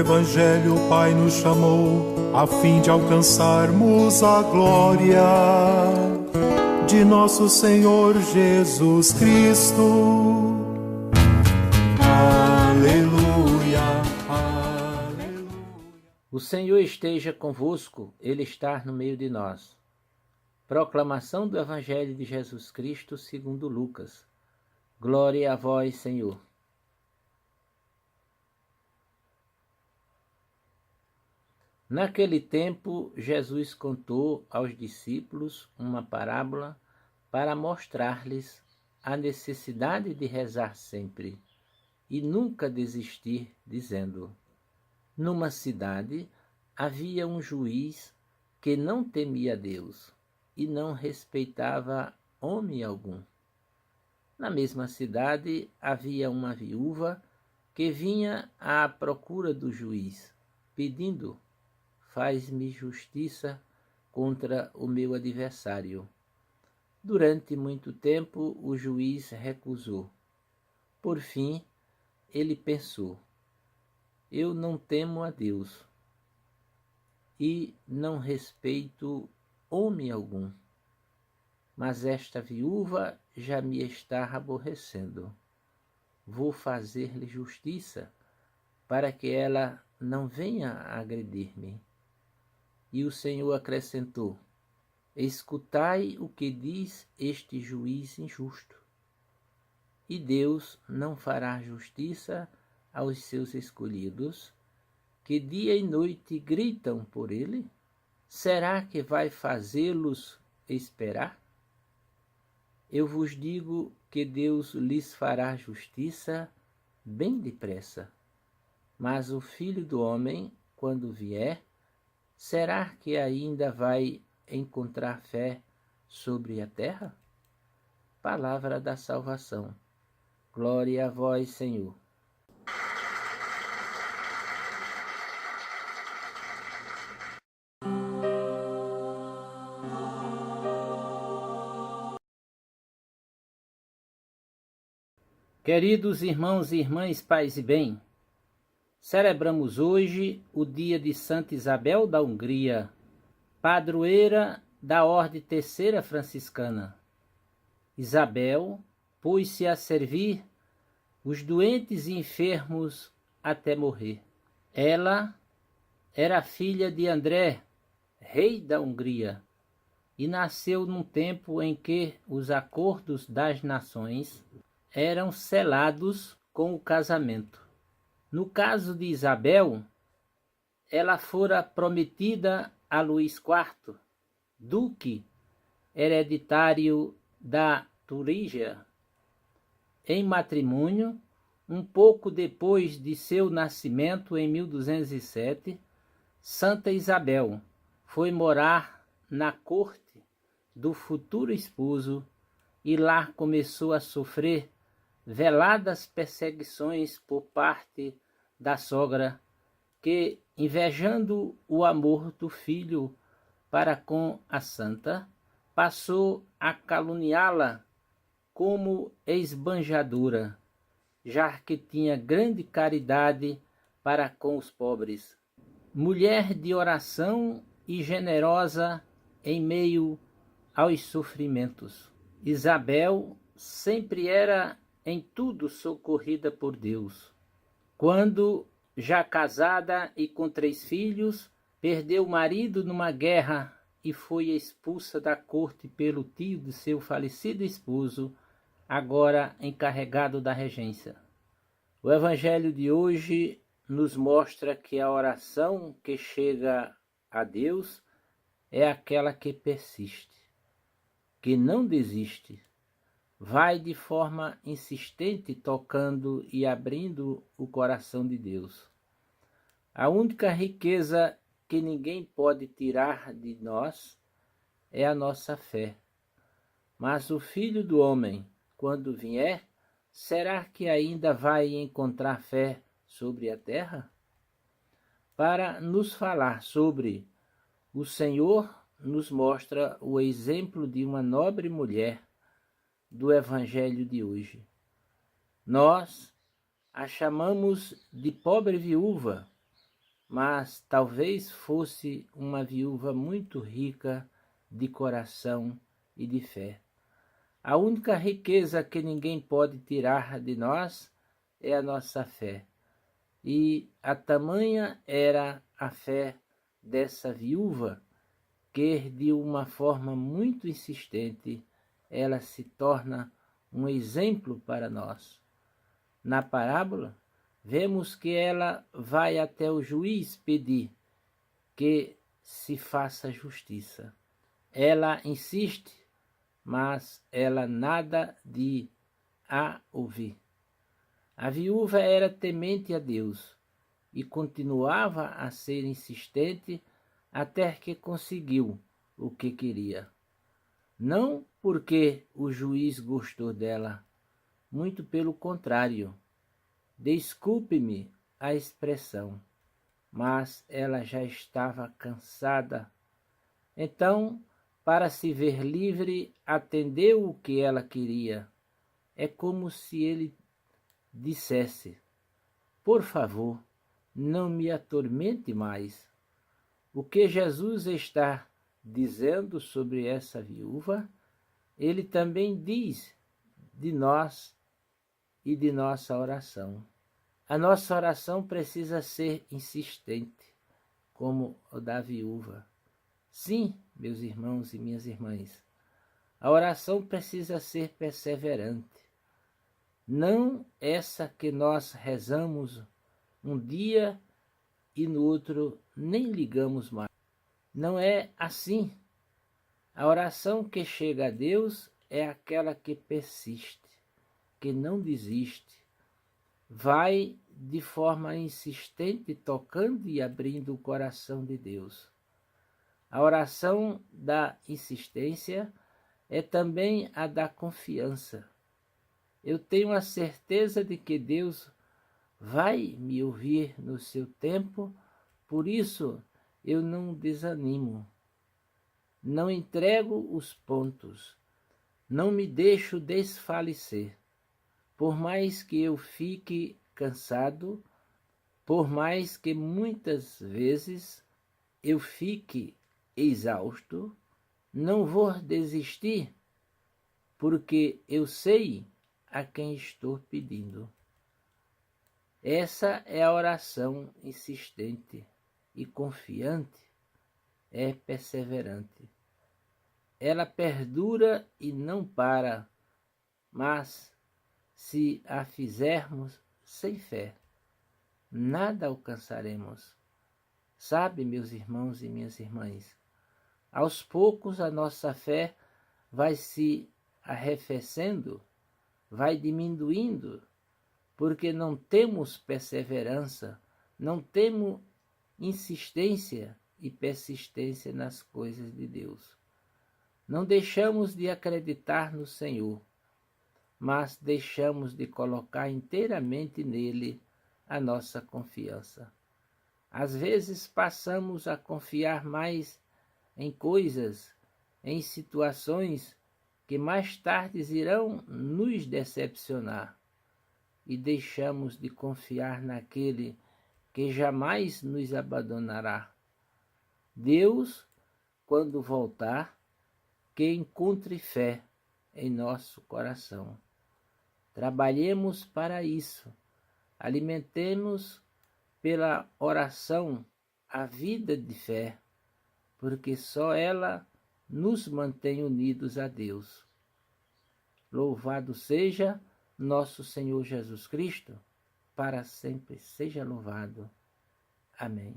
Evangelho o Pai nos chamou, a fim de alcançarmos a glória de nosso Senhor Jesus Cristo. Aleluia, aleluia. O Senhor esteja convosco, Ele está no meio de nós. Proclamação do Evangelho de Jesus Cristo segundo Lucas. Glória a vós, Senhor. Naquele tempo, Jesus contou aos discípulos uma parábola para mostrar-lhes a necessidade de rezar sempre e nunca desistir, dizendo: numa cidade havia um juiz que não temia Deus e não respeitava homem algum. Na mesma cidade havia uma viúva que vinha à procura do juiz, pedindo: faz-me justiça contra o meu adversário. Durante muito tempo o juiz recusou. Por fim, ele pensou: eu não temo a Deus e não respeito homem algum, mas esta viúva já me está aborrecendo. Vou fazer-lhe justiça para que ela não venha agredir-me. E o Senhor acrescentou: escutai o que diz este juiz injusto. E Deus não fará justiça aos seus escolhidos, que dia e noite gritam por ele? Será que vai fazê-los esperar? Eu vos digo que Deus lhes fará justiça bem depressa. Mas o Filho do Homem, quando vier, será que ainda vai encontrar fé sobre a terra? Palavra da salvação. Glória a vós, Senhor. Queridos irmãos e irmãs, paz e bem, celebramos hoje o dia de Santa Isabel da Hungria, padroeira da Ordem Terceira Franciscana. Isabel pôs-se a servir os doentes e enfermos até morrer. Ela era filha de André, rei da Hungria, e nasceu num tempo em que os acordos das nações eram selados com o casamento. No caso de Isabel, ela fora prometida a Luís IV, duque hereditário da Turígia, em matrimônio. Um pouco depois de seu nascimento, em 1207, Santa Isabel foi morar na corte do futuro esposo e lá começou a sofrer veladas perseguições por parte da sogra, que, invejando o amor do filho para com a santa, passou a caluniá-la como esbanjadora, já que tinha grande caridade para com os pobres. Mulher de oração e generosa em meio aos sofrimentos, Isabel sempre era em tudo socorrida por Deus. Quando, já casada e com 3 filhos, perdeu o marido numa guerra e foi expulsa da corte pelo tio de seu falecido esposo, agora encarregado da regência. O Evangelho de hoje nos mostra que a oração que chega a Deus é aquela que persiste, que não desiste, vai de forma insistente tocando e abrindo o coração de Deus. A única riqueza que ninguém pode tirar de nós é a nossa fé. Mas o Filho do Homem, quando vier, será que ainda vai encontrar fé sobre a terra? Para nos falar sobre o Senhor, nos mostra o exemplo de uma nobre mulher do Evangelho de hoje. Nós a chamamos de pobre viúva, mas talvez fosse uma viúva muito rica de coração e de fé. A única riqueza que ninguém pode tirar de nós é a nossa fé. E a tamanha era a fé dessa viúva que, de uma forma muito insistente, ela se torna um exemplo para nós. Na parábola, vemos que ela vai até o juiz pedir que se faça justiça. Ela insiste, mas ela nada de a ouvir. A viúva era temente a Deus e continuava a ser insistente até que conseguiu o que queria. Não porque o juiz gostou dela, muito pelo contrário. Desculpe-me a expressão, mas ela já estava cansada. Então, para se ver livre, atendeu o que ela queria. É como se ele dissesse: por favor, não me atormente mais. O que Jesus está dizendo sobre essa viúva, ele também diz de nós e de nossa oração. A nossa oração precisa ser insistente, como o da viúva. Sim, meus irmãos e minhas irmãs, a oração precisa ser perseverante. Não essa que nós rezamos um dia e no outro nem ligamos mais. Não é assim. A oração que chega a Deus é aquela que persiste, que não desiste. Vai de forma insistente tocando e abrindo o coração de Deus. A oração da insistência é também a da confiança. Eu tenho a certeza de que Deus vai me ouvir no seu tempo, por isso eu não desanimo. Não entrego os pontos, não me deixo desfalecer. Por mais que eu fique cansado, por mais que muitas vezes eu fique exausto, não vou desistir, porque eu sei a quem estou pedindo. Essa é a oração insistente e confiante, é perseverante. Ela perdura e não para, mas se a fizermos sem fé, nada alcançaremos. Sabe, meus irmãos e minhas irmãs, aos poucos a nossa fé vai se arrefecendo, vai diminuindo, porque não temos perseverança, não temos insistência e persistência nas coisas de Deus. Não deixamos de acreditar no Senhor, mas deixamos de colocar inteiramente nele a nossa confiança. Às vezes passamos a confiar mais em coisas, em situações que mais tarde irão nos decepcionar, e deixamos de confiar naquele que jamais nos abandonará. Deus, quando voltar, que encontre fé em nosso coração. Trabalhemos para isso, alimentemos pela oração a vida de fé, porque só ela nos mantém unidos a Deus. Louvado seja nosso Senhor Jesus Cristo, para sempre seja louvado. Amém.